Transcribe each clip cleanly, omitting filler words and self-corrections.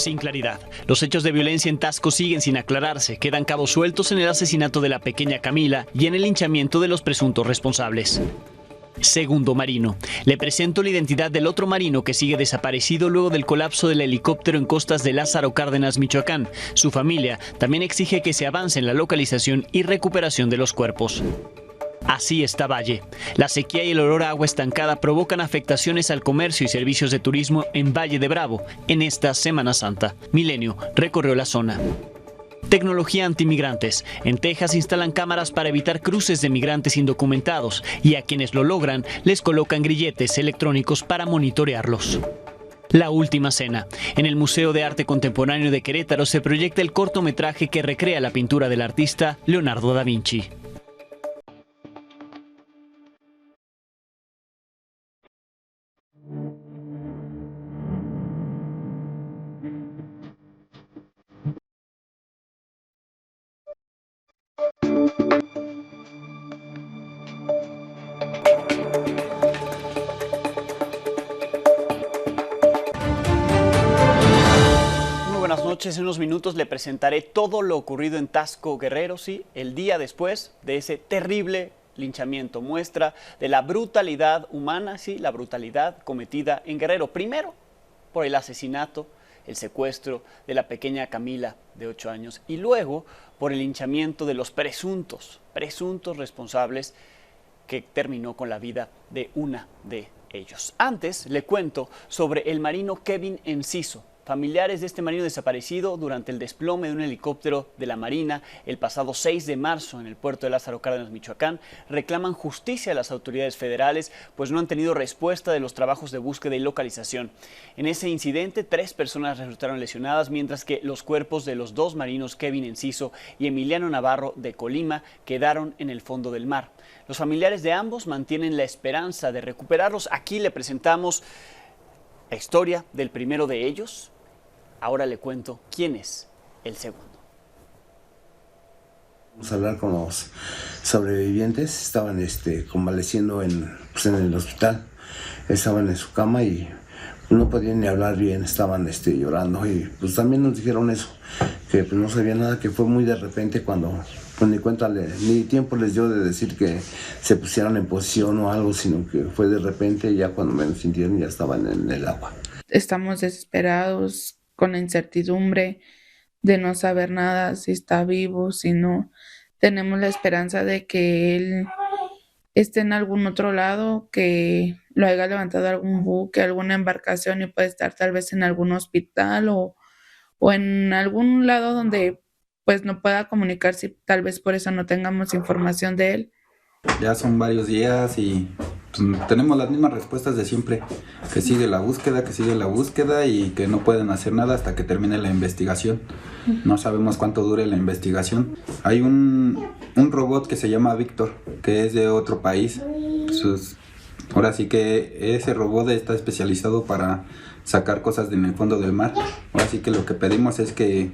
Sin claridad. Los hechos de violencia en Taxco siguen sin aclararse. Quedan cabos sueltos en el asesinato de la pequeña Camila y en el linchamiento de los presuntos responsables. Segundo marino. Le presento la identidad del otro marino que sigue desaparecido luego del colapso del helicóptero en costas de Lázaro Cárdenas, Michoacán. Su familia también exige que se avance en la localización y recuperación de los cuerpos. Así está Valle. La sequía y el olor a agua estancada provocan afectaciones al comercio y servicios de turismo en Valle de Bravo en esta Semana Santa. Milenio recorrió la zona. Tecnología antimigrantes. En Texas instalan cámaras para evitar cruces de migrantes indocumentados y a quienes lo logran les colocan grilletes electrónicos para monitorearlos. La última cena. En el Museo de Arte Contemporáneo de Querétaro se proyecta el cortometraje que recrea la pintura del artista Leonardo da Vinci. Buenas noches, en unos minutos le presentaré todo lo ocurrido en Taxco, Guerrero, sí, el día después de ese terrible linchamiento, muestra de la brutalidad humana, sí, la brutalidad cometida en Guerrero, primero por el asesinato, el secuestro de la pequeña Camila de 8 años y luego por el linchamiento de los presuntos responsables que terminó con la vida de una de ellos. Antes le cuento sobre el marino Kevin Enciso. Familiares de este marino desaparecido durante el desplome de un helicóptero de la Marina el pasado 6 de marzo en el puerto de Lázaro Cárdenas, Michoacán, reclaman justicia a las autoridades federales, pues no han tenido respuesta de los trabajos de búsqueda y localización. En ese incidente, 3 personas resultaron lesionadas, mientras que los cuerpos de los 2 marinos, Kevin Enciso y Emiliano Navarro de Colima, quedaron en el fondo del mar. Los familiares de ambos mantienen la esperanza de recuperarlos. Aquí le presentamos la historia del primero de ellos. Ahora le cuento quién es el segundo. Vamos a hablar con los sobrevivientes. Estaban convaleciendo en el hospital. Estaban en su cama y no podían ni hablar bien, estaban llorando. Y pues también nos dijeron eso, que pues no sabía nada, que fue muy de repente cuando pues ni tiempo les dio de decir que se pusieran en posición o algo, sino que fue de repente y ya cuando menos sintieron ya estaban en el agua. Estamos desesperados, con la incertidumbre de no saber nada, si está vivo, si no. Tenemos la esperanza de que él esté en algún otro lado, que lo haya levantado algún buque, alguna embarcación y puede estar tal vez en algún hospital o en algún lado donde pues no pueda comunicarse, tal vez por eso no tengamos información de él. Ya son varios días y pues, tenemos las mismas respuestas de siempre, que sigue la búsqueda y que no pueden hacer nada hasta que termine la investigación. No sabemos cuánto dure la investigación. Hay un robot que se llama Víctor, que es de otro país. Pues, ahora sí que ese robot está especializado para sacar cosas en el fondo del mar. Ahora sí que lo que pedimos es que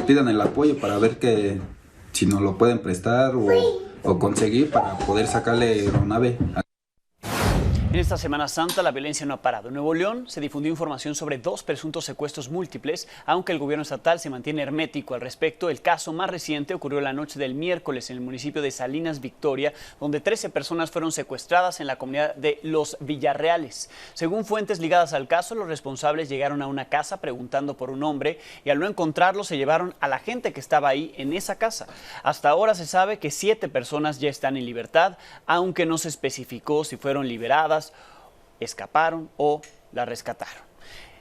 pidan el apoyo para ver que si nos lo pueden prestar o conseguir para poder sacarle aeronave. En esta Semana Santa la violencia no ha parado. En Nuevo León se difundió información sobre 2 presuntos secuestros múltiples, aunque el gobierno estatal se mantiene hermético al respecto. El caso más reciente ocurrió la noche del miércoles en el municipio de Salinas, Victoria, donde 13 personas fueron secuestradas en la comunidad de Los Villarreales. Según fuentes ligadas al caso, los responsables llegaron a una casa preguntando por un hombre y al no encontrarlo se llevaron a la gente que estaba ahí en esa casa. Hasta ahora se sabe que 7 personas ya están en libertad, aunque no se especificó si fueron liberadas, escaparon o la rescataron.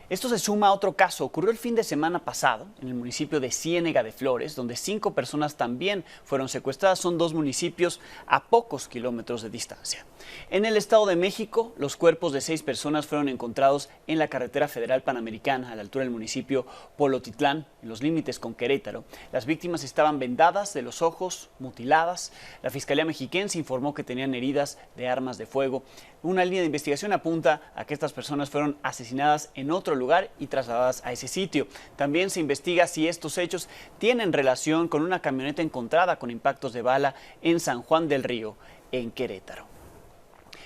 Esto se suma a otro caso. Ocurrió el fin de semana pasado en el municipio de Ciénega de Flores, donde 5 personas también fueron secuestradas. Son 2 municipios a pocos kilómetros de distancia. En el Estado de México, los cuerpos de 6 personas fueron encontrados en la carretera federal panamericana, a la altura del municipio Polotitlán, en los límites con Querétaro. Las víctimas estaban vendadas de los ojos, mutiladas. La Fiscalía Mexiquense informó que tenían heridas de armas de fuego. Una línea de investigación apunta a que estas personas fueron asesinadas en otro lugar y trasladadas a ese sitio. También se investiga si estos hechos tienen relación con una camioneta encontrada con impactos de bala en San Juan del Río, en Querétaro.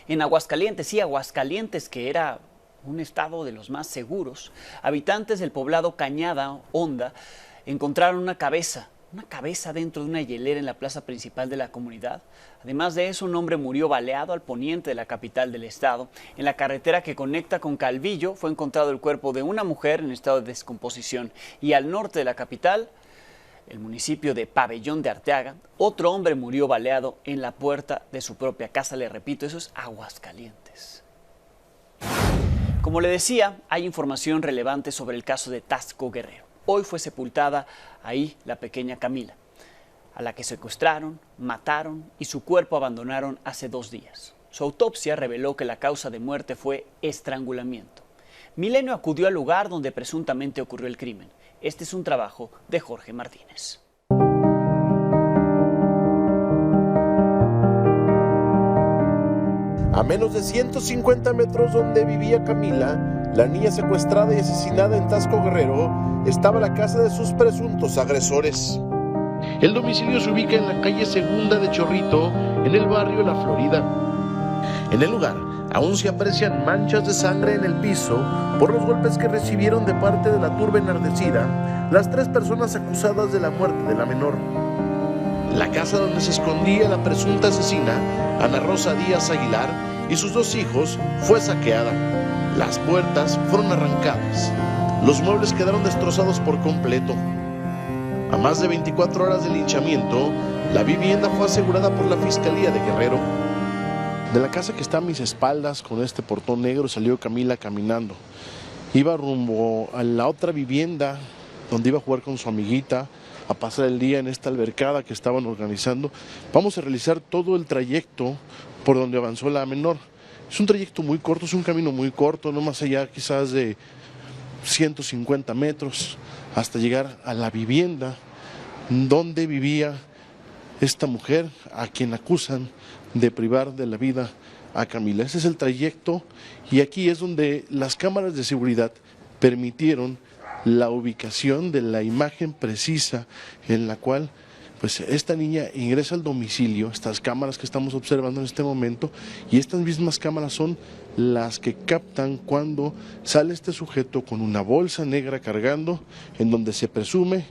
En Aguascalientes, sí, Aguascalientes, que era un estado de los más seguros. Habitantes del poblado Cañada Honda encontraron una cabeza dentro de una hielera en la plaza principal de la comunidad. Además de eso, un hombre murió baleado al poniente de la capital del estado. En la carretera que conecta con Calvillo fue encontrado el cuerpo de una mujer en estado de descomposición. Y al norte de la capital, el municipio de Pabellón de Arteaga, otro hombre murió baleado en la puerta de su propia casa. Le repito, eso es Aguascalientes. Como le decía, hay información relevante sobre el caso de Taxco Guerrero. Hoy fue sepultada ahí la pequeña Camila, a la que secuestraron, mataron y su cuerpo abandonaron hace 2 días. Su autopsia reveló que la causa de muerte fue estrangulamiento. Milenio acudió al lugar donde presuntamente ocurrió el crimen. Este es un trabajo de Jorge Martínez. A menos de 150 metros donde vivía Camila, la niña secuestrada y asesinada en Taxco Guerrero, estaba la casa de sus presuntos agresores. El domicilio se ubica en la calle Segunda de Chorrito, en el barrio La Florida. En el lugar aún se aprecian manchas de sangre en el piso por los golpes que recibieron de parte de la turba enardecida las 3 personas acusadas de la muerte de la menor. La casa donde se escondía la presunta asesina, Ana Rosa Díaz Aguilar, y sus 2 hijos, fue saqueada. Las puertas fueron arrancadas. Los muebles quedaron destrozados por completo. A más de 24 horas de linchamiento, la vivienda fue asegurada por la Fiscalía de Guerrero. De la casa que está a mis espaldas, con este portón negro, salió Camila caminando. Iba rumbo a la otra vivienda, donde iba a jugar con su amiguita, a pasar el día en esta albercada que estaban organizando. Vamos a realizar todo el trayecto por donde avanzó la menor. Es un trayecto muy corto, es un camino muy corto, no más allá quizás de 150 metros, hasta llegar a la vivienda donde vivía esta mujer a quien acusan de privar de la vida a Camila. Ese es el trayecto y aquí es donde las cámaras de seguridad permitieron la ubicación de la imagen precisa en la cual pues esta niña ingresa al domicilio, estas cámaras que estamos observando en este momento, y estas mismas cámaras son las que captan cuando sale este sujeto con una bolsa negra cargando, en donde se presume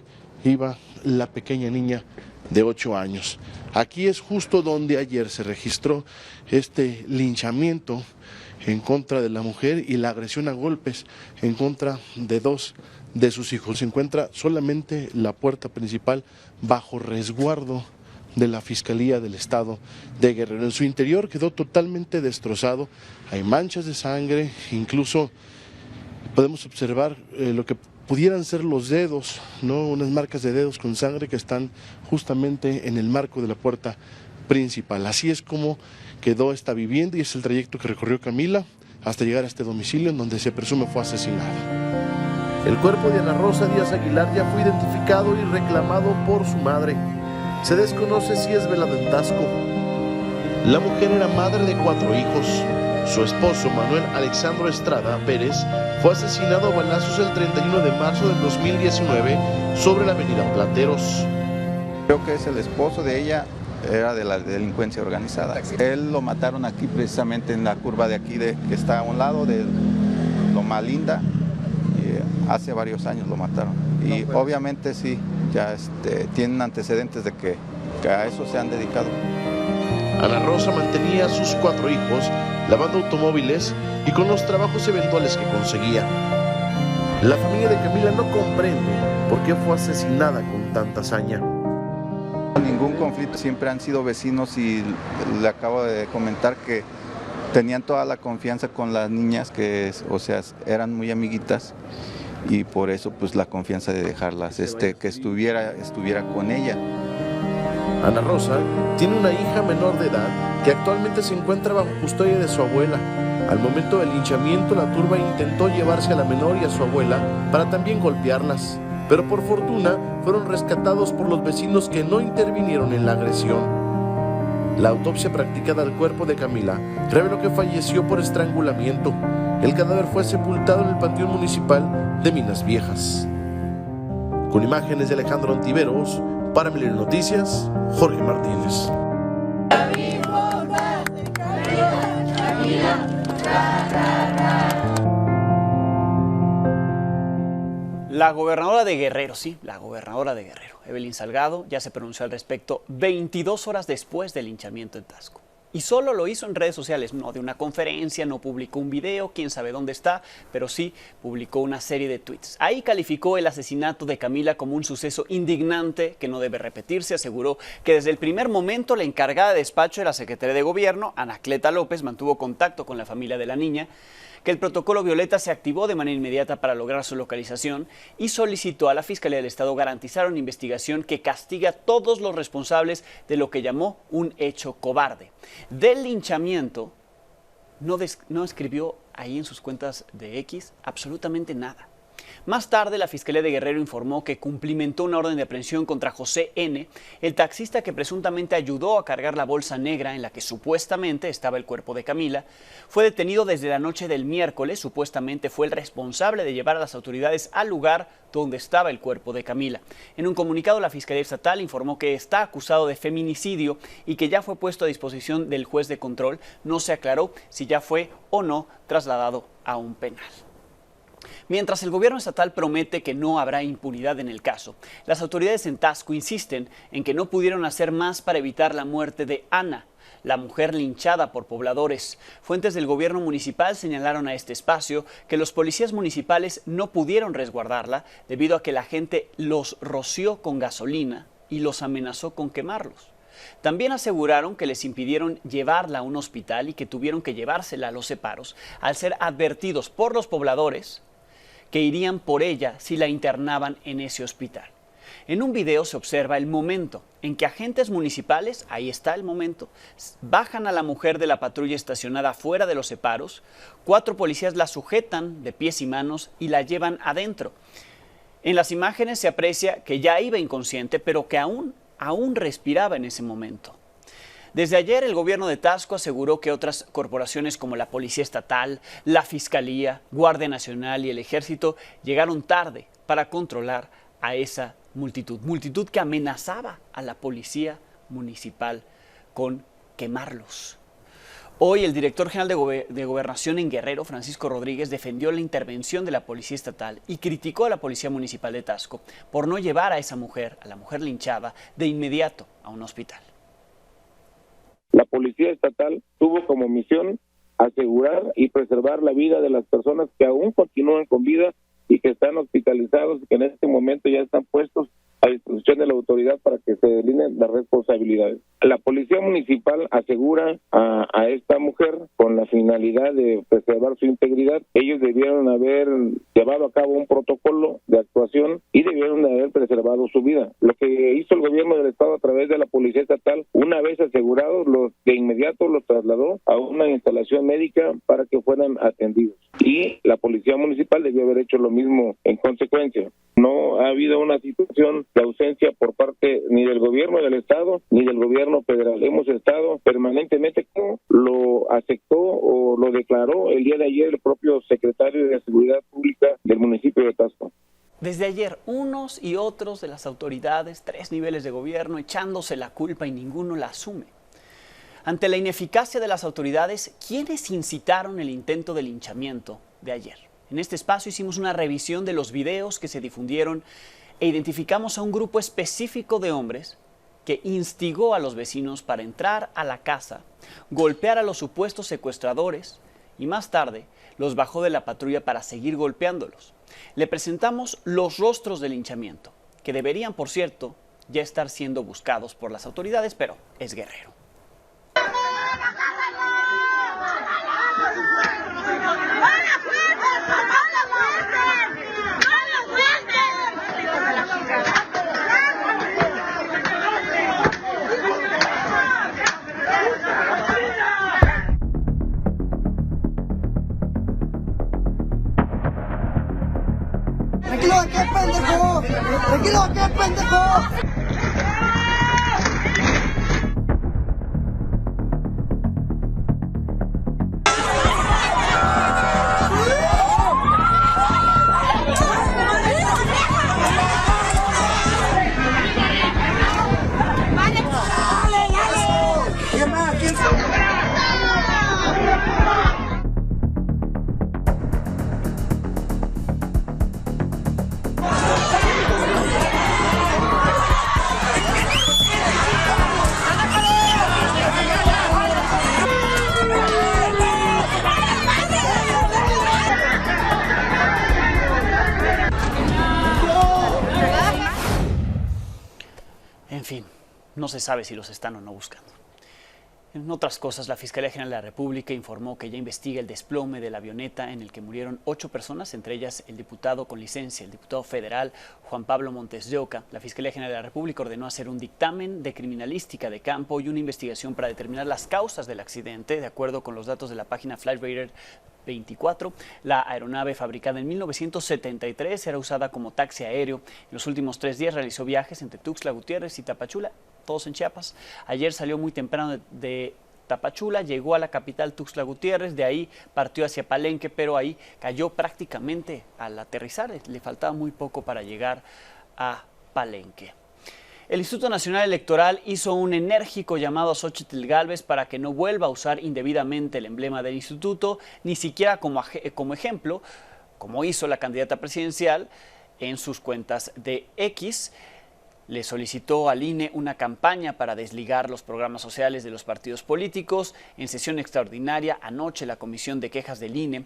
iba la pequeña niña de 8 años. Aquí es justo donde ayer se registró este linchamiento en contra de la mujer y la agresión a golpes en contra de 2 de sus hijos. Se encuentra solamente la puerta principal bajo resguardo de la Fiscalía del Estado de Guerrero. En su interior quedó totalmente destrozado, hay manchas de sangre, incluso podemos observar lo que pudieran ser los dedos, ¿no? Unas marcas de dedos con sangre que están justamente en el marco de la puerta principal. Así es como quedó esta vivienda y es el trayecto que recorrió Camila hasta llegar a este domicilio en donde se presume fue asesinada. El cuerpo de Ana Rosa Díaz Aguilar ya fue identificado y reclamado por su madre. Se desconoce si es velado en Taxco. La mujer era madre de 4 hijos. Su esposo, Manuel Alexandro Estrada Pérez, fue asesinado a balazos el 31 de marzo del 2019 sobre la avenida Plateros. Creo que es el esposo de ella, era de la delincuencia organizada. Él lo mataron aquí precisamente en la curva de aquí, que está a un lado de Loma Linda. Hace varios años lo mataron. Y obviamente sí, ya tienen antecedentes de que a eso se han dedicado. Ana Rosa mantenía a sus 4 hijos lavando automóviles y con los trabajos eventuales que conseguía. La familia de Camila no comprende por qué fue asesinada con tanta hazaña. Ningún conflicto, siempre han sido vecinos y le acabo de comentar que tenían toda la confianza con las niñas, que o sea, eran muy amiguitas y por eso pues la confianza de dejarlas, que estuviera con ella. Ana Rosa tiene una hija menor de edad que actualmente se encuentra bajo custodia de su abuela. Al momento del linchamiento, la turba intentó llevarse a la menor y a su abuela para también golpearlas, pero por fortuna fueron rescatados por los vecinos que no intervinieron en la agresión. La autopsia practicada al cuerpo de Camila reveló que falleció por estrangulamiento. El cadáver fue sepultado en el Panteón Municipal de Minas Viejas. Con imágenes de Alejandro Ontiveros, para Milenio Noticias, Jorge Martínez. Camila, Camila, La gobernadora de Guerrero, sí, la gobernadora de Guerrero, Evelyn Salgado, ya se pronunció al respecto 22 horas después del linchamiento en Taxco. Y solo lo hizo en redes sociales, no de una conferencia, no publicó un video, quién sabe dónde está, pero sí publicó una serie de tweets. Ahí calificó el asesinato de Camila como un suceso indignante que no debe repetirse. Aseguró que desde el primer momento la encargada de despacho de la Secretaría de Gobierno, Anacleta López, mantuvo contacto con la familia de la niña, que el protocolo Violeta se activó de manera inmediata para lograr su localización y solicitó a la Fiscalía del Estado garantizar una investigación que castigue a todos los responsables de lo que llamó un hecho cobarde. Del linchamiento no escribió ahí en sus cuentas de X absolutamente nada. Más tarde, la Fiscalía de Guerrero informó que cumplimentó una orden de aprehensión contra José N., el taxista que presuntamente ayudó a cargar la bolsa negra en la que supuestamente estaba el cuerpo de Camila. Fue detenido desde la noche del miércoles, supuestamente fue el responsable de llevar a las autoridades al lugar donde estaba el cuerpo de Camila. En un comunicado, la Fiscalía Estatal informó que está acusado de feminicidio y que ya fue puesto a disposición del juez de control. No se aclaró si ya fue o no trasladado a un penal. Mientras el gobierno estatal promete que no habrá impunidad en el caso, las autoridades en Taxco insisten en que no pudieron hacer más para evitar la muerte de Ana, la mujer linchada por pobladores. Fuentes del gobierno municipal señalaron a este espacio que los policías municipales no pudieron resguardarla debido a que la gente los roció con gasolina y los amenazó con quemarlos. También aseguraron que les impidieron llevarla a un hospital y que tuvieron que llevársela a los separos al ser advertidos por los pobladores que irían por ella si la internaban en ese hospital. En un video se observa el momento en que agentes municipales, ahí está el momento, bajan a la mujer de la patrulla estacionada fuera de los separos, 4 policías la sujetan de pies y manos y la llevan adentro. En las imágenes se aprecia que ya iba inconsciente, pero que aún respiraba en ese momento. Desde ayer, el gobierno de Taxco aseguró que otras corporaciones como la Policía Estatal, la Fiscalía, Guardia Nacional y el Ejército llegaron tarde para controlar a esa multitud que amenazaba a la Policía Municipal con quemarlos. Hoy, el director general de Gobernación en Guerrero, Francisco Rodríguez, defendió la intervención de la Policía Estatal y criticó a la Policía Municipal de Taxco por no llevar a esa mujer, a la mujer linchada, de inmediato a un hospital. La Policía Estatal tuvo como misión asegurar y preservar la vida de las personas que aún continúan con vida y que están hospitalizados y que en este momento ya están puestos a disposición de la autoridad para que se delineen las responsabilidades. La Policía Municipal asegura a esta mujer con la finalidad de preservar su integridad. Ellos debieron haber llevado a cabo un protocolo de actuación y debieron haber preservado su vida. Lo que hizo el gobierno del estado a través de la Policía Estatal, una vez asegurados, de inmediato los trasladó a una instalación médica para que fueran atendidos. Y la Policía Municipal debió haber hecho lo mismo en consecuencia. No ha habido una situación de ausencia por parte ni del gobierno del estado ni del gobierno federal. Hemos estado permanentemente, como lo aceptó o lo declaró el día de ayer el propio secretario de Seguridad Pública del municipio de Taxco. Desde ayer, unos y otros de las autoridades, 3 niveles de gobierno, echándose la culpa y ninguno la asume. Ante la ineficacia de las autoridades, ¿quiénes incitaron el intento de linchamiento de ayer? En este espacio hicimos una revisión de los videos que se difundieron e identificamos a un grupo específico de hombres que instigó a los vecinos para entrar a la casa, golpear a los supuestos secuestradores y más tarde los bajó de la patrulla para seguir golpeándolos. Le presentamos los rostros del linchamiento, que deberían, por cierto, ya estar siendo buscados por las autoridades, pero es Guerrero. ¡Tranquilo, qué pendejo! ¡Tranquilo, qué pendejo! fin, no se sabe si los están o no buscando. En otras cosas, la Fiscalía General de la República informó que ya investiga el desplome de la avioneta en el que murieron 8 personas, entre ellas el diputado con licencia, el diputado federal Juan Pablo Montes de Oca. La Fiscalía General de la República ordenó hacer un dictamen de criminalística de campo y una investigación para determinar las causas del accidente. De acuerdo con los datos de la página Flightradar 24, la aeronave fabricada en 1973 era usada como taxi aéreo. En los últimos 3 días realizó viajes entre Tuxtla Gutiérrez y Tapachula, todos en Chiapas. Ayer salió muy temprano de Tapachula, llegó a la capital Tuxtla Gutiérrez, de ahí partió hacia Palenque, pero ahí cayó prácticamente al aterrizar. Le faltaba muy poco para llegar a Palenque. El Instituto Nacional Electoral hizo un enérgico llamado a Xóchitl Gálvez para que no vuelva a usar indebidamente el emblema del instituto, ni siquiera como ejemplo, como hizo la candidata presidencial en sus cuentas de X. Le solicitó al INE una campaña para desligar los programas sociales de los partidos políticos. En sesión extraordinaria anoche, la Comisión de Quejas del INE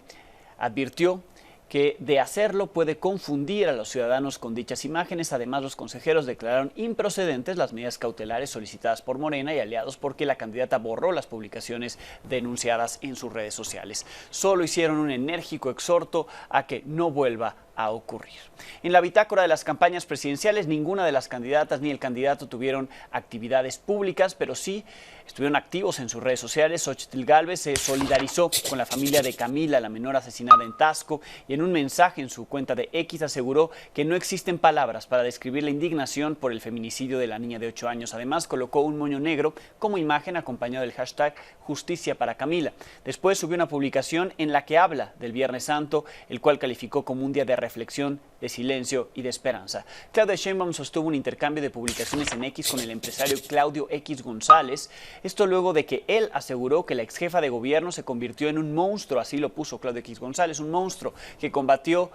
advirtió que de hacerlo puede confundir a los ciudadanos con dichas imágenes. Además, los consejeros declararon improcedentes las medidas cautelares solicitadas por Morena y aliados porque la candidata borró las publicaciones denunciadas en sus redes sociales. Solo hicieron un enérgico exhorto a que no vuelva a ocurrir. En la bitácora de las campañas presidenciales, ninguna de las candidatas ni el candidato tuvieron actividades públicas, pero sí estuvieron activos en sus redes sociales. Xóchitl Gálvez se solidarizó con la familia de Camila, la menor asesinada en Taxco, y en un mensaje en su cuenta de X aseguró que no existen palabras para describir la indignación por el feminicidio de la niña de 8 años. Además, colocó un moño negro como imagen acompañado del hashtag Justicia para Camila. Después subió una publicación en la que habla del Viernes Santo, el cual calificó como un día de reflexión, de silencio y de esperanza. Claudia Sheinbaum sostuvo un intercambio de publicaciones en X con el empresario Claudio X González. Esto luego de que él aseguró que la exjefa de gobierno se convirtió en un monstruo, así lo puso Claudio X González, un monstruo que combatió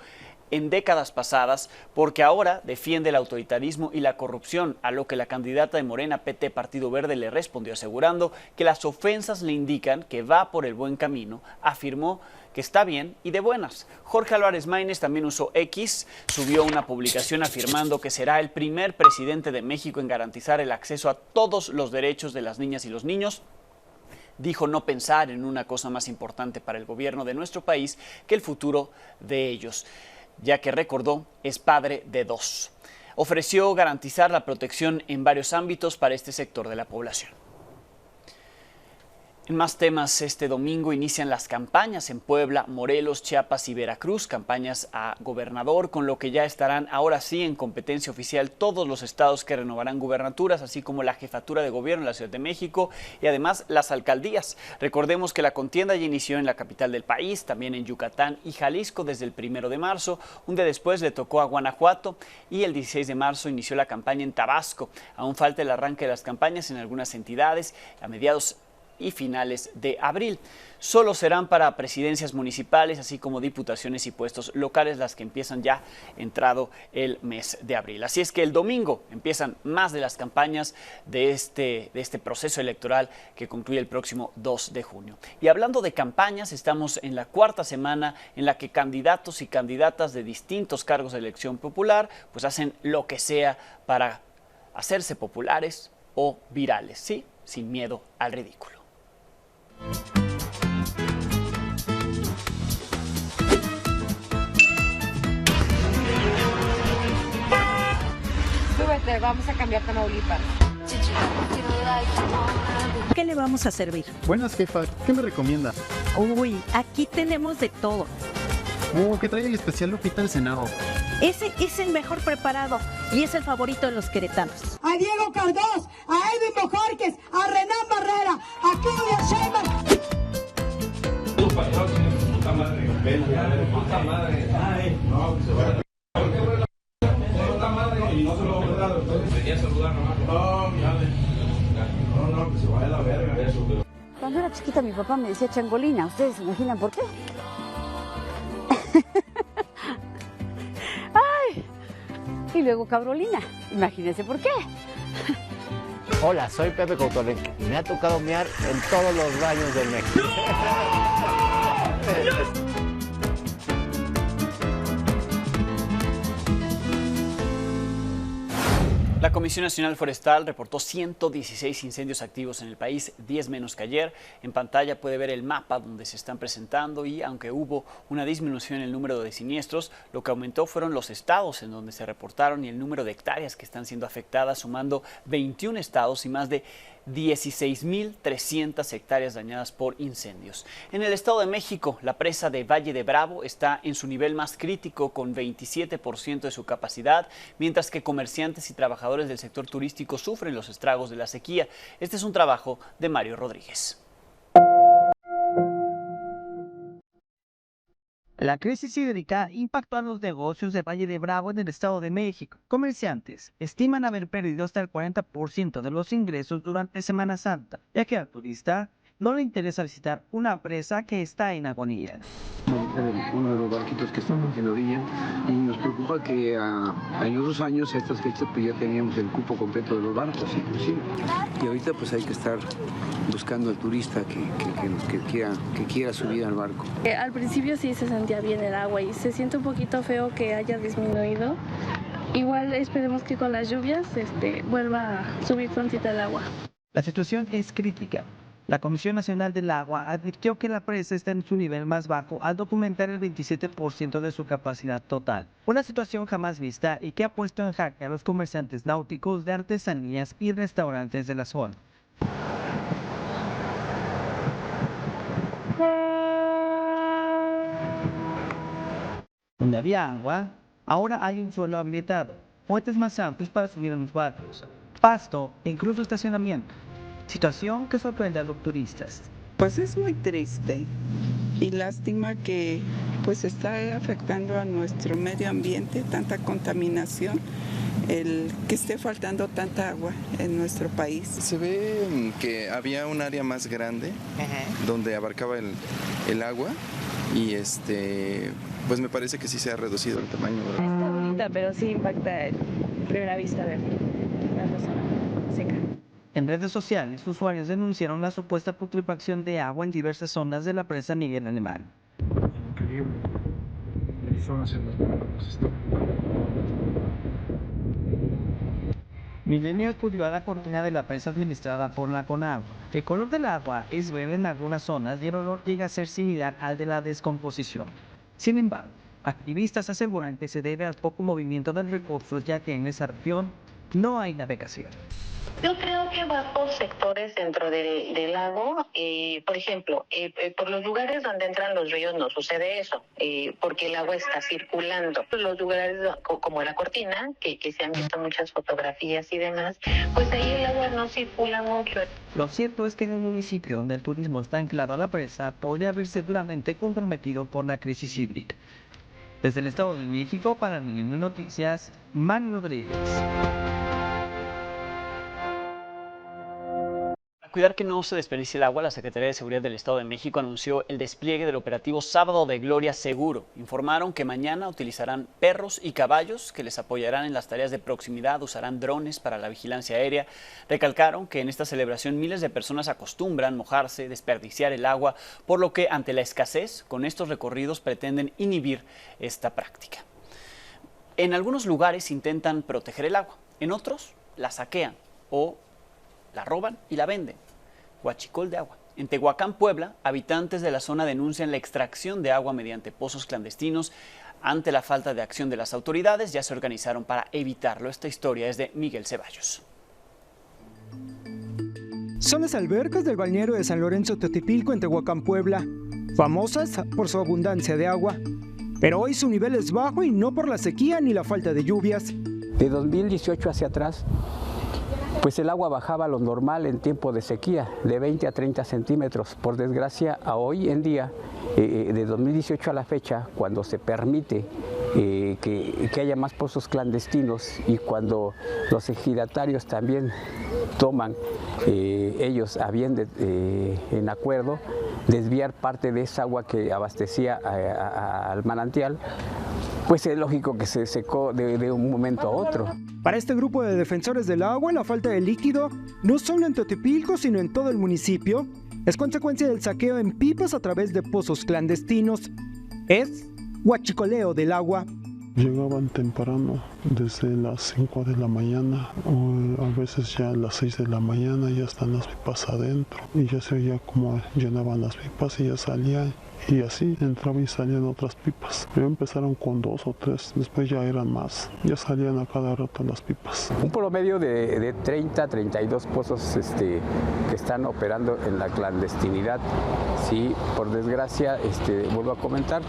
en décadas pasadas porque ahora defiende el autoritarismo y la corrupción, a lo que la candidata de Morena PT Partido Verde le respondió asegurando que las ofensas le indican que va por el buen camino. Afirmó que está bien y de buenas. Jorge Álvarez Maínez también usó X, subió una publicación afirmando que será el primer presidente de México en garantizar el acceso a todos los derechos de las niñas y los niños. Dijo no pensar en una cosa más importante para el gobierno de nuestro país que el futuro de ellos, ya que recordó es padre de 2. Ofreció garantizar la protección en varios ámbitos para este sector de la población. En más temas, este domingo inician las campañas en Puebla, Morelos, Chiapas y Veracruz, campañas a gobernador, con lo que ya estarán ahora sí en competencia oficial todos los estados que renovarán gubernaturas, así como la jefatura de gobierno en la Ciudad de México y además las alcaldías. Recordemos que la contienda ya inició en la capital del país, también en Yucatán y Jalisco desde el 1 de marzo. Un día después le tocó a Guanajuato y el 16 de marzo inició la campaña en Tabasco. Aún falta el arranque de las campañas en algunas entidades a mediados y finales de abril. Solo serán para presidencias municipales, así como diputaciones y puestos locales, las que empiezan ya entrado el mes de abril. Así es que el domingo empiezan más de las campañas de este proceso electoral que concluye el próximo 2 de junio. Y hablando de campañas, estamos en la 4ª semana en la que candidatos y candidatas de distintos cargos de elección popular pues hacen lo que sea para hacerse populares o virales, ¿sí? Sin miedo al ridículo. Súbete, vamos a cambiar Tamaulipas. ¿Qué le vamos a servir? Buenas, jefa. ¿Qué me recomienda? Uy, aquí tenemos de todo. Que trae el especial Lupita al Senado. Ese es el mejor preparado y es el favorito de los queretanos. A Diego Cardós, a Edwin Bojorquez, a Renan Barrera, a Claudia Sheinbaum. Puta madre. Puta madre. Ay, no, se va. Puta madre. Y no se lo voy a dar. Venía a saludar nomás. No, no, que se vaya a la verga. Eso, pero... Cuando era chiquita mi papá me decía changolina. ¿Ustedes se imaginan por qué? ¡Ay! Y luego cabrolina. Imagínense por qué. Hola, soy Pepe Coutoré y me ha tocado mear en todos los baños del México. La Comisión Nacional Forestal reportó 116 incendios activos en el país, 10 menos que ayer. En pantalla puede ver el mapa donde se están presentando y aunque hubo una disminución en el número de siniestros, lo que aumentó fueron los estados en donde se reportaron y el número de hectáreas que están siendo afectadas, sumando 21 estados y más de 16.300 hectáreas dañadas por incendios. En el Estado de México, la presa de Valle de Bravo está en su nivel más crítico con 27% de su capacidad, mientras que comerciantes y trabajadores del sector turístico sufren los estragos de la sequía. Este es un trabajo de Mario Rodríguez. La crisis hídrica impactó a los negocios de Valle de Bravo en el Estado de México. Comerciantes estiman haber perdido hasta el 40% de los ingresos durante Semana Santa, ya que al turista no le interesa visitar una presa que está en agonía. Uno de los barquitos que estamos en orilla y nos preocupa que en otros años a estas fechas pues ya teníamos el cupo completo de los barcos inclusive y ahorita pues hay que estar buscando al turista que quiera subir al barco. Al principio sí se sentía bien el agua y se siente un poquito feo que haya disminuido. Igual esperemos que con las lluvias vuelva a subir prontita el agua. La situación es crítica. La Comisión Nacional del Agua advirtió que la presa está en su nivel más bajo al documentar el 27% de su capacidad total. Una situación jamás vista y que ha puesto en jaque a los comerciantes náuticos de artesanías y restaurantes de la zona. Donde había agua, ahora hay un suelo habilitado, puentes más amplios para subir a los barcos, pasto e incluso estacionamiento. Situación que sorprende a los turistas. Pues es muy triste y lástima que pues está afectando a nuestro medio ambiente, tanta contaminación, el que esté faltando tanta agua en nuestro país. Se ve que había un área más grande donde abarcaba el agua y pues me parece que sí se ha reducido el tamaño, ¿verdad? Está bonita, pero sí impacta en primera vista ver la zona seca. En redes sociales, usuarios denunciaron la supuesta putrefacción de agua en diversas zonas de la presa Miguel Alemán. Increíble. Son haciendo Milenio acudió a la cortina de la presa administrada por la Conagua. El color del agua es verde en algunas zonas y el olor llega a ser similar al de la descomposición. Sin embargo, activistas aseguran que se debe al poco movimiento del recurso, ya que en esa región no hay navegación. Yo creo que va por sectores dentro del lago, por ejemplo, por los lugares donde entran los ríos no sucede eso, porque el agua está circulando. Los lugares como la cortina, que se han visto muchas fotografías y demás, pues ahí el agua no circula mucho. Lo cierto es que en un municipio donde el turismo está anclado a la presa, podría verse duramente comprometido por la crisis hídrica. Desde el Estado de México, para Milenio Noticias, Manuel Rodríguez. Cuidar que no se desperdicie el agua, la Secretaría de Seguridad del Estado de México anunció el despliegue del operativo Sábado de Gloria Seguro. Informaron que mañana utilizarán perros y caballos que les apoyarán en las tareas de proximidad, usarán drones para la vigilancia aérea. Recalcaron que en esta celebración miles de personas acostumbran mojarse, desperdiciar el agua, por lo que ante la escasez, con estos recorridos pretenden inhibir esta práctica. En algunos lugares intentan proteger el agua, en otros la saquean o la roban y la venden. Huachicol de agua. En Tehuacán, Puebla, habitantes de la zona denuncian la extracción de agua mediante pozos clandestinos. Ante la falta de acción de las autoridades, ya se organizaron para evitarlo. Esta historia es de Miguel Ceballos. Son las albercas del balneario de San Lorenzo Teotepilco en Tehuacán, Puebla, famosas por su abundancia de agua. Pero hoy su nivel es bajo y no por la sequía ni la falta de lluvias. De 2018 hacia atrás, pues el agua bajaba a lo normal en tiempo de sequía, de 20 a 30 centímetros. Por desgracia, a hoy en día, de 2018 a la fecha, cuando se permite que haya más pozos clandestinos y cuando los ejidatarios también toman ellos a bien en acuerdo desviar parte de esa agua que abastecía al manantial, pues es lógico que se secó de un momento a otro. Para este grupo de defensores del agua, la falta de líquido, no solo en Teotepilco, sino en todo el municipio, es consecuencia del saqueo en pipas a través de pozos clandestinos. Es huachicoleo del agua. Llegaban temprano, desde las 5 de la mañana, o a veces ya a las 6 de la mañana ya están las pipas adentro. Y ya se oía como llenaban las pipas y ya salían. Y así entraban y salían otras pipas. Primero empezaron con 2 o 3, después ya eran más. Ya salían a cada rato las pipas. Un promedio de 30 a 32 pozos que están operando en la clandestinidad. Sí, por desgracia, vuelvo a comentar,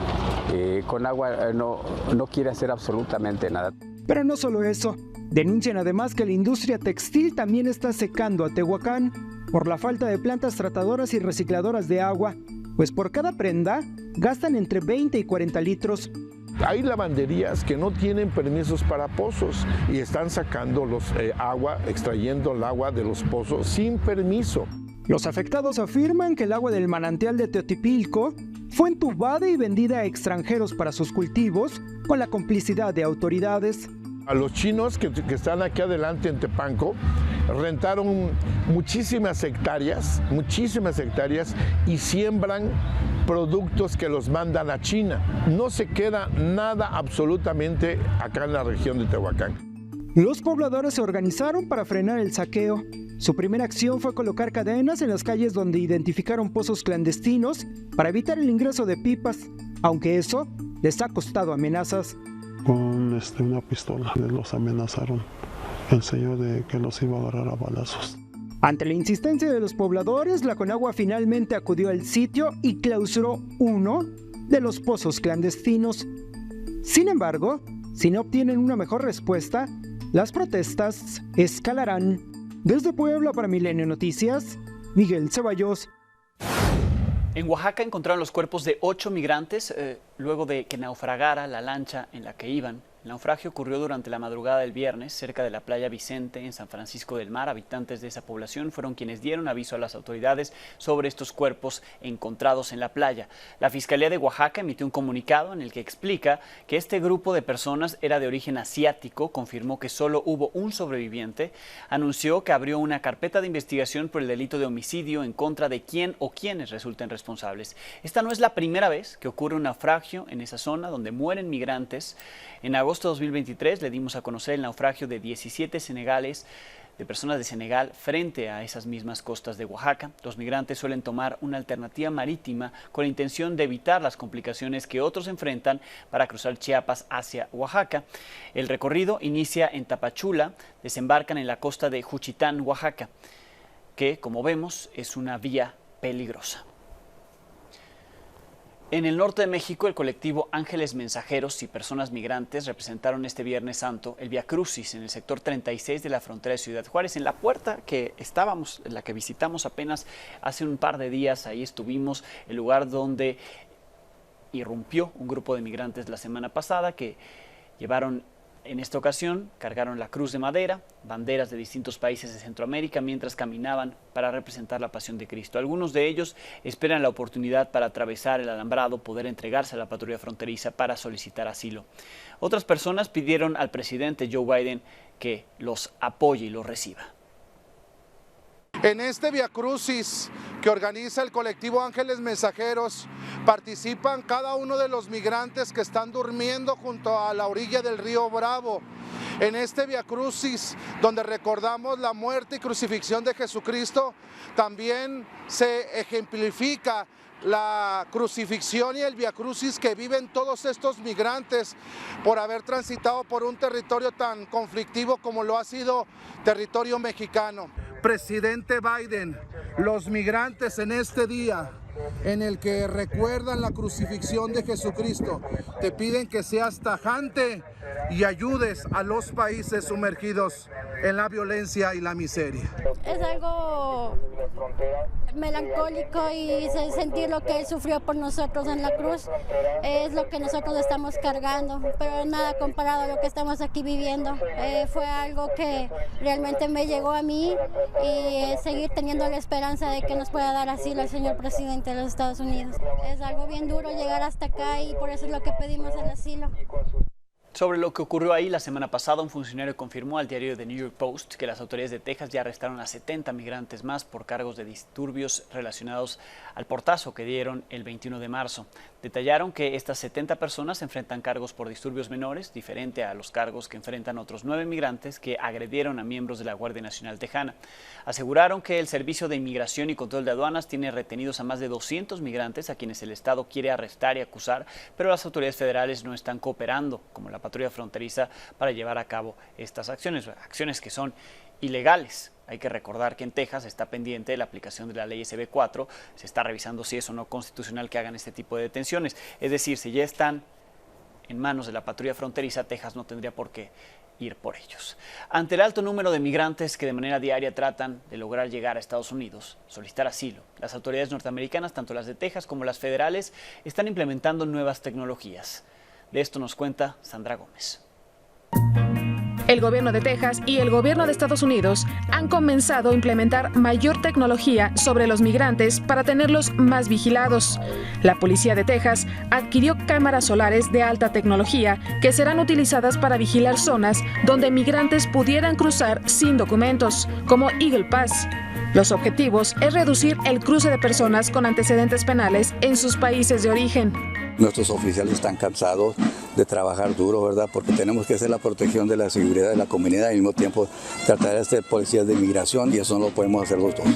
con agua no quiere hacer absolutamente nada. Pero no solo eso. Denuncian además que la industria textil también está secando a Tehuacán por la falta de plantas tratadoras y recicladoras de agua, pues por cada prenda gastan entre 20 y 40 litros. Hay lavanderías que no tienen permisos para pozos y están sacando agua, extrayendo el agua de los pozos sin permiso. Los afectados afirman que el agua del manantial de Teotipilco fue entubada y vendida a extranjeros para sus cultivos con la complicidad de autoridades. A los chinos que están aquí adelante en Tepanco rentaron muchísimas hectáreas y siembran productos que los mandan a China. No se queda nada absolutamente acá en la región de Tehuacán. Los pobladores se organizaron para frenar el saqueo. Su primera acción fue colocar cadenas en las calles donde identificaron pozos clandestinos para evitar el ingreso de pipas, aunque eso les ha costado amenazas. Con una pistola los amenazaron, el señor de que los iba a agarrar a balazos. Ante la insistencia de los pobladores, la Conagua finalmente acudió al sitio y clausuró uno de los pozos clandestinos. Sin embargo, si no obtienen una mejor respuesta, las protestas escalarán. Desde Puebla para Milenio Noticias, Miguel Ceballos. En Oaxaca encontraron los cuerpos de 8 migrantes luego de que naufragara la lancha en la que iban. El naufragio ocurrió durante la madrugada del viernes cerca de la playa Vicente en San Francisco del Mar. Habitantes de esa población fueron quienes dieron aviso a las autoridades sobre estos cuerpos encontrados en la playa. La Fiscalía de Oaxaca emitió un comunicado en el que explica que este grupo de personas era de origen asiático, confirmó que solo hubo un sobreviviente, anunció que abrió una carpeta de investigación por el delito de homicidio en contra de quien o quienes resulten responsables. Esta no es la primera vez que ocurre un naufragio en esa zona donde mueren migrantes. En agosto de 2023 le dimos a conocer el naufragio de 17 personas de Senegal frente a esas mismas costas de Oaxaca. Los migrantes suelen tomar una alternativa marítima con la intención de evitar las complicaciones que otros enfrentan para cruzar Chiapas hacia Oaxaca. El recorrido inicia en Tapachula, desembarcan en la costa de Juchitán, Oaxaca, que, como vemos, es una vía peligrosa. En el norte de México, el colectivo Ángeles Mensajeros y Personas Migrantes representaron este Viernes Santo el Vía Crucis en el sector 36 de la frontera de Ciudad Juárez. En la puerta que estábamos, en la que visitamos apenas hace un par de días, ahí estuvimos, el lugar donde irrumpió un grupo de migrantes la semana pasada que llevaron, en esta ocasión, cargaron la cruz de madera, banderas de distintos países de Centroamérica mientras caminaban para representar la pasión de Cristo. Algunos de ellos esperan la oportunidad para atravesar el alambrado, poder entregarse a la patrulla fronteriza para solicitar asilo. Otras personas pidieron al presidente Joe Biden que los apoye y los reciba. En este Vía Crucis que organiza el colectivo Ángeles Mensajeros participan cada uno de los migrantes que están durmiendo junto a la orilla del río Bravo. En este Vía Crucis, donde recordamos la muerte y crucifixión de Jesucristo, también se ejemplifica la crucifixión y el Vía Crucis que viven todos estos migrantes por haber transitado por un territorio tan conflictivo como lo ha sido territorio mexicano. Presidente Biden, los migrantes en este día en el que recuerdan la crucifixión de Jesucristo, te piden que seas tajante y ayudes a los países sumergidos en la violencia y la miseria. Es algo melancólico y sentir lo que Él sufrió por nosotros en la cruz es lo que nosotros estamos cargando, pero nada comparado a lo que estamos aquí viviendo. Fue algo que realmente me llegó a mí y seguir teniendo la esperanza de que nos pueda dar asilo el señor presidente de los Estados Unidos. Es algo bien duro llegar hasta acá y por eso es lo que pedimos el asilo. Sobre lo que ocurrió ahí la semana pasada, un funcionario confirmó al diario The New York Post que las autoridades de Texas ya arrestaron a 70 migrantes más por cargos de disturbios relacionados al portazo que dieron el 21 de marzo. Detallaron que estas 70 personas enfrentan cargos por disturbios menores, diferente a los cargos que enfrentan otros 9 migrantes que agredieron a miembros de la Guardia Nacional Tejana. Aseguraron que el Servicio de Inmigración y Control de Aduanas tiene retenidos a más de 200 migrantes a quienes el Estado quiere arrestar y acusar, pero las autoridades federales no están cooperando, como la patrulla fronteriza, para llevar a cabo estas acciones que son ilegales. Hay que recordar que en Texas está pendiente de la aplicación de la ley SB 4, se está revisando si es o no constitucional que hagan este tipo de detenciones. Es decir, si ya están en manos de la patrulla fronteriza, Texas no tendría por qué ir por ellos. Ante el alto número de migrantes que de manera diaria tratan de lograr llegar a Estados Unidos, solicitar asilo, las autoridades norteamericanas, tanto las de Texas como las federales, están implementando nuevas tecnologías. De esto nos cuenta Sandra Gómez. El gobierno de Texas y el gobierno de Estados Unidos han comenzado a implementar mayor tecnología sobre los migrantes para tenerlos más vigilados. La policía de Texas adquirió cámaras solares de alta tecnología que serán utilizadas para vigilar zonas donde migrantes pudieran cruzar sin documentos, como Eagle Pass. Los objetivos es reducir el cruce de personas con antecedentes penales en sus países de origen. Nuestros oficiales están cansados de trabajar duro, ¿verdad? Porque tenemos que hacer la protección de la seguridad de la comunidad y al mismo tiempo tratar de ser policías de inmigración, y eso no lo podemos hacer los dos.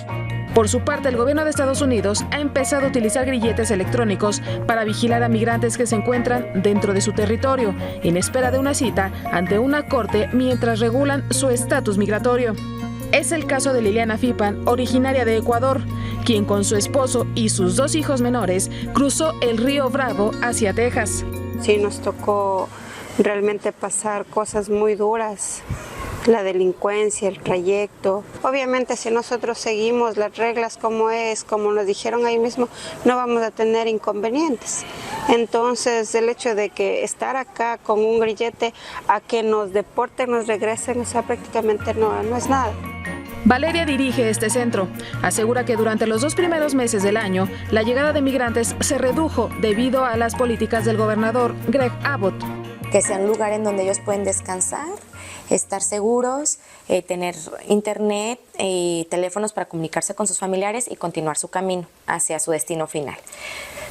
Por su parte, el gobierno de Estados Unidos ha empezado a utilizar grilletes electrónicos para vigilar a migrantes que se encuentran dentro de su territorio, en espera de una cita ante una corte mientras regulan su estatus migratorio. Es el caso de Liliana Fipan, originaria de Ecuador, quien con su esposo y sus 2 hijos menores cruzó el río Bravo hacia Texas. Sí, nos tocó realmente pasar cosas muy duras, la delincuencia, el trayecto. Obviamente si nosotros seguimos las reglas como nos dijeron ahí mismo, no vamos a tener inconvenientes. Entonces el hecho de que estar acá con un grillete a que nos deporten, nos regresen, o sea, prácticamente no es nada. Valeria dirige este centro. Asegura que durante los 2 primeros meses del año, la llegada de migrantes se redujo debido a las políticas del gobernador Greg Abbott. Que sea un lugar en donde ellos pueden descansar, estar seguros, tener internet y teléfonos para comunicarse con sus familiares y continuar su camino hacia su destino final.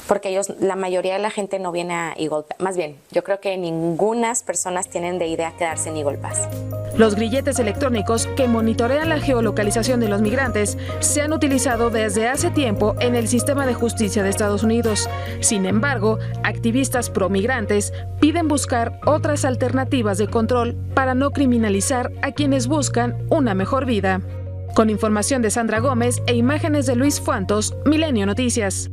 Porque la mayoría de la gente no viene a Eagle Pass. Más bien, yo creo que ningunas personas tienen de idea quedarse en Eagle Pass. Los grilletes electrónicos que monitorean la geolocalización de los migrantes se han utilizado desde hace tiempo en el sistema de justicia de Estados Unidos. Sin embargo, activistas pro-migrantes piden buscar otras alternativas de control para no criminalizar a quienes buscan una mejor vida. Con información de Sandra Gómez e imágenes de Luis Fuantos, Milenio Noticias.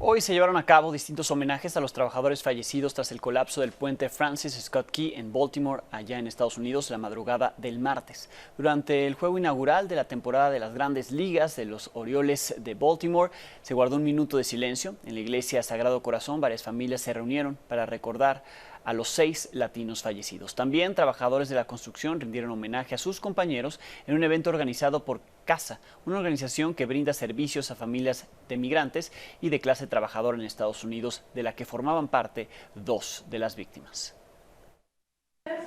Hoy se llevaron a cabo distintos homenajes a los trabajadores fallecidos tras el colapso del puente Francis Scott Key en Baltimore, allá en Estados Unidos, la madrugada del martes. Durante el juego inaugural de la temporada de las Grandes Ligas de los Orioles de Baltimore, se guardó un minuto de silencio. En la iglesia Sagrado Corazón, varias familias se reunieron para recordar a los 6 latinos fallecidos. También trabajadores de la construcción rindieron homenaje a sus compañeros en un evento organizado por CASA, una organización que brinda servicios a familias de migrantes y de clase trabajadora en Estados Unidos, de la que formaban parte 2 de las víctimas.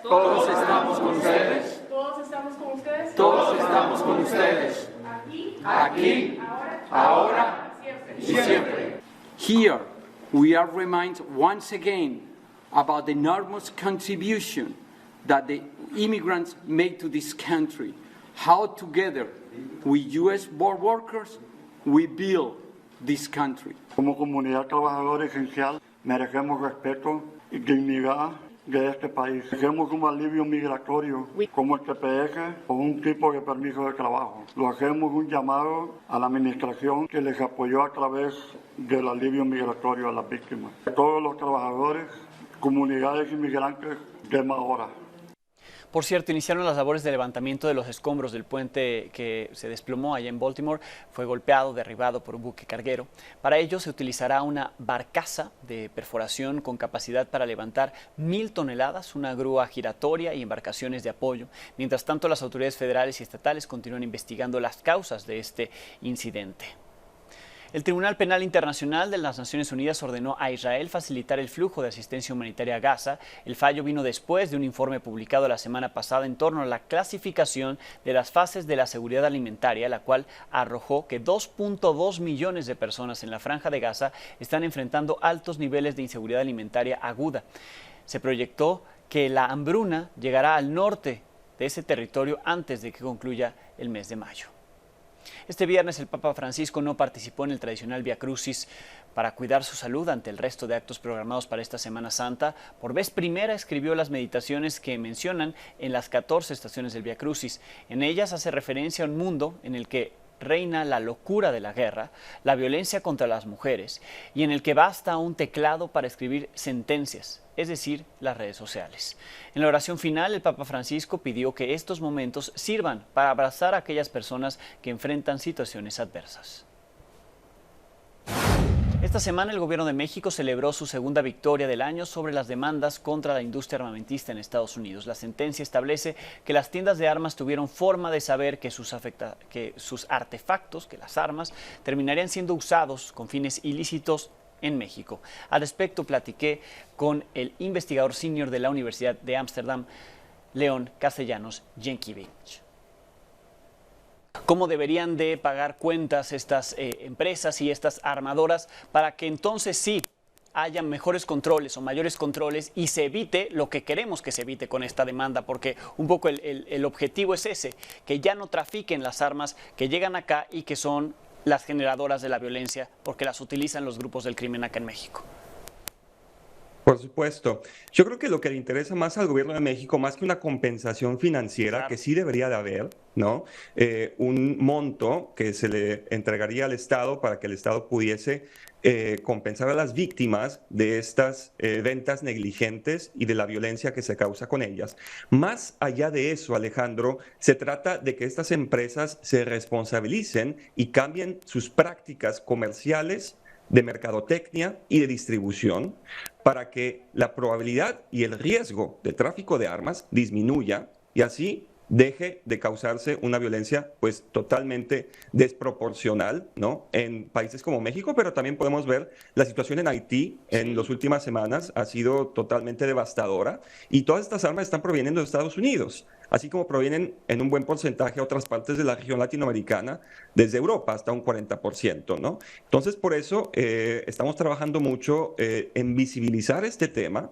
Todos estamos con ustedes. Todos estamos con ustedes. Todos estamos con ustedes. Aquí, ahora y siempre. Here we are reminded once again about the enormous contribution that the immigrants made to this country. How together with U.S. board workers we build this country. Como comunidad trabajadora esencial merecemos respeto y dignidad de este país. Hacemos un alivio migratorio como el TPS o un tipo de permiso de trabajo. Lo hacemos un llamado a la administración que les apoyó a través del alivio migratorio a las víctimas. Todos los trabajadores, comunidades inmigrantes de ahora. Por cierto, iniciaron las labores de levantamiento de los escombros del puente que se desplomó allá en Baltimore. Fue golpeado, derribado por un buque carguero. Para ello se utilizará una barcaza de perforación con capacidad para levantar 1,000 toneladas, una grúa giratoria y embarcaciones de apoyo. Mientras tanto, las autoridades federales y estatales continúan investigando las causas de este incidente. El Tribunal Penal Internacional de las Naciones Unidas ordenó a Israel facilitar el flujo de asistencia humanitaria a Gaza. El fallo vino después de un informe publicado la semana pasada en torno a la clasificación de las fases de la seguridad alimentaria, la cual arrojó que 2.2 millones de personas en la Franja de Gaza están enfrentando altos niveles de inseguridad alimentaria aguda. Se proyectó que la hambruna llegará al norte de ese territorio antes de que concluya el mes de mayo. Este viernes el Papa Francisco no participó en el tradicional Vía Crucis para cuidar su salud ante el resto de actos programados para esta Semana Santa. Por vez primera escribió las meditaciones que mencionan en las 14 estaciones del Vía Crucis. En ellas hace referencia a un mundo en el que reina la locura de la guerra, la violencia contra las mujeres y en el que basta un teclado para escribir sentencias, es decir, las redes sociales. En la oración final, el Papa Francisco pidió que estos momentos sirvan para abrazar a aquellas personas que enfrentan situaciones adversas. Esta semana el Gobierno de México celebró su segunda victoria del año sobre las demandas contra la industria armamentista en Estados Unidos. La sentencia establece que las tiendas de armas tuvieron forma de saber que sus artefactos, que las armas, terminarían siendo usados con fines ilícitos en México. Al respecto, platiqué con el investigador senior de la Universidad de Ámsterdam, León Castellanos Jenkiewicz. ¿Cómo deberían de pagar cuentas estas empresas y estas armadoras para que entonces sí haya mejores controles o mayores controles y se evite lo que queremos que se evite con esta demanda? Porque un poco el objetivo es ese, que ya no trafiquen las armas que llegan acá y que son las generadoras de la violencia porque las utilizan los grupos del crimen acá en México. Por supuesto. Yo creo que lo que le interesa más al gobierno de México, más que una compensación financiera, claro, que sí debería de haber, ¿no? Un monto que se le entregaría al Estado para que el Estado pudiese compensar a las víctimas de estas ventas negligentes y de la violencia que se causa con ellas. Más allá de eso, Alejandro, se trata de que estas empresas se responsabilicen y cambien sus prácticas comerciales, de mercadotecnia y de distribución para que la probabilidad y el riesgo de tráfico de armas disminuya y así deje de causarse una violencia pues totalmente desproporcional, ¿no? En países como México, pero también podemos ver la situación en Haití en las últimas semanas ha sido totalmente devastadora y todas estas armas están proveniendo de Estados Unidos, así como provienen en un buen porcentaje a otras partes de la región latinoamericana, desde Europa hasta un 40%, ¿no? Entonces, por eso estamos trabajando mucho en visibilizar este tema,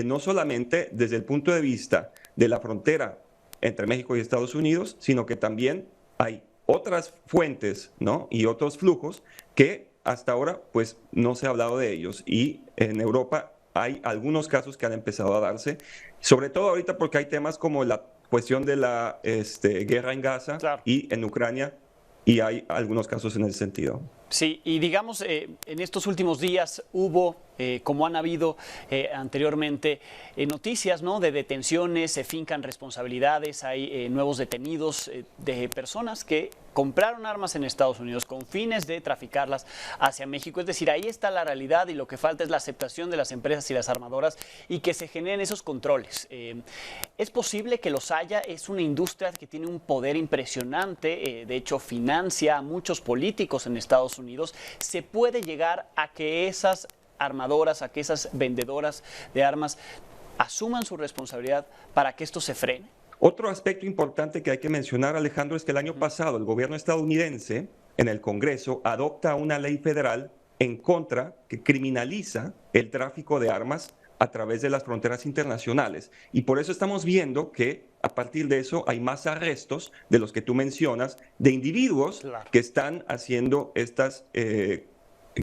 no solamente desde el punto de vista de la frontera entre México y Estados Unidos, sino que también hay otras fuentes, ¿no? Y otros flujos que hasta ahora pues no se ha hablado de ellos y en Europa hay algunos casos que han empezado a darse, sobre todo ahorita porque hay temas como la cuestión de la guerra en Gaza, claro, y en Ucrania, y hay algunos casos en ese sentido. Sí, y digamos, en estos últimos días hubo, como han habido anteriormente, noticias, ¿no?, de detenciones, se fincan responsabilidades, hay nuevos detenidos de personas que compraron armas en Estados Unidos con fines de traficarlas hacia México. Es decir, ahí está la realidad y lo que falta es la aceptación de las empresas y las armadoras y que se generen esos controles. Es posible que los haya, es una industria que tiene un poder impresionante, de hecho financia a muchos políticos en Estados Unidos. ¿Se puede llegar a que esas armadoras, a que esas vendedoras de armas asuman su responsabilidad para que esto se frene? Otro aspecto importante que hay que mencionar, Alejandro, es que el año pasado el gobierno estadounidense en el Congreso adopta una ley federal en contra que criminaliza el tráfico de armas a través de las fronteras internacionales. Y por eso estamos viendo que a partir de eso hay más arrestos de los que tú mencionas, de individuos que están haciendo estas, que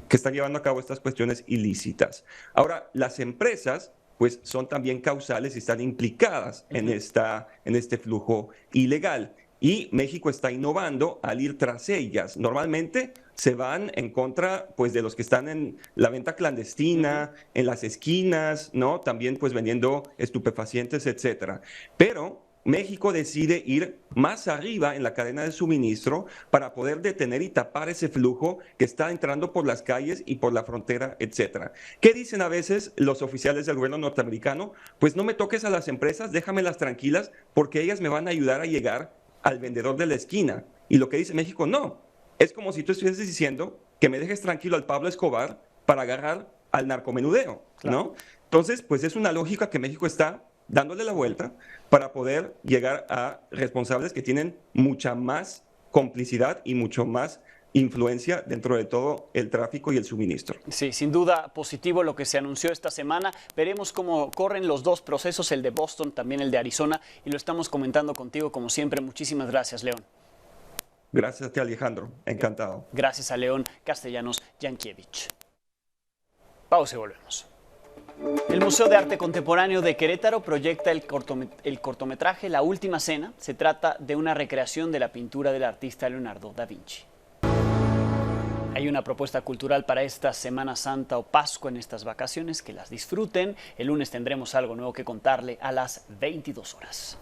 están llevando a cabo estas cuestiones ilícitas. Ahora, las empresas pues son también causales y están implicadas en este flujo ilegal. Y México está innovando al ir tras ellas. Normalmente se van en contra pues, de los que están en la venta clandestina, en las esquinas, ¿no? También pues vendiendo estupefacientes, etcétera. Pero México decide ir más arriba en la cadena de suministro para poder detener y tapar ese flujo que está entrando por las calles y por la frontera, etcétera. ¿Qué dicen a veces los oficiales del gobierno norteamericano? Pues no me toques a las empresas, déjamelas tranquilas porque ellas me van a ayudar a llegar al vendedor de la esquina. Y lo que dice México, no. Es como si tú estuvieses diciendo que me dejes tranquilo al Pablo Escobar para agarrar al narcomenudeo, ¿no? Entonces, pues es una lógica que México está dándole la vuelta para poder llegar a responsables que tienen mucha más complicidad y mucho más influencia dentro de todo el tráfico y el suministro. Sí, sin duda positivo lo que se anunció esta semana. Veremos cómo corren los dos procesos, el de Boston, también el de Arizona, y lo estamos comentando contigo como siempre. Muchísimas gracias, León. Gracias a ti, Alejandro. Encantado. Gracias a León Castellanos Yankiewicz. Pausa y volvemos. El Museo de Arte Contemporáneo de Querétaro proyecta el cortometraje La Última Cena. Se trata de una recreación de la pintura del artista Leonardo da Vinci. Hay una propuesta cultural para esta Semana Santa o Pascua en estas vacaciones, que las disfruten. El lunes tendremos algo nuevo que contarle a las 22 horas.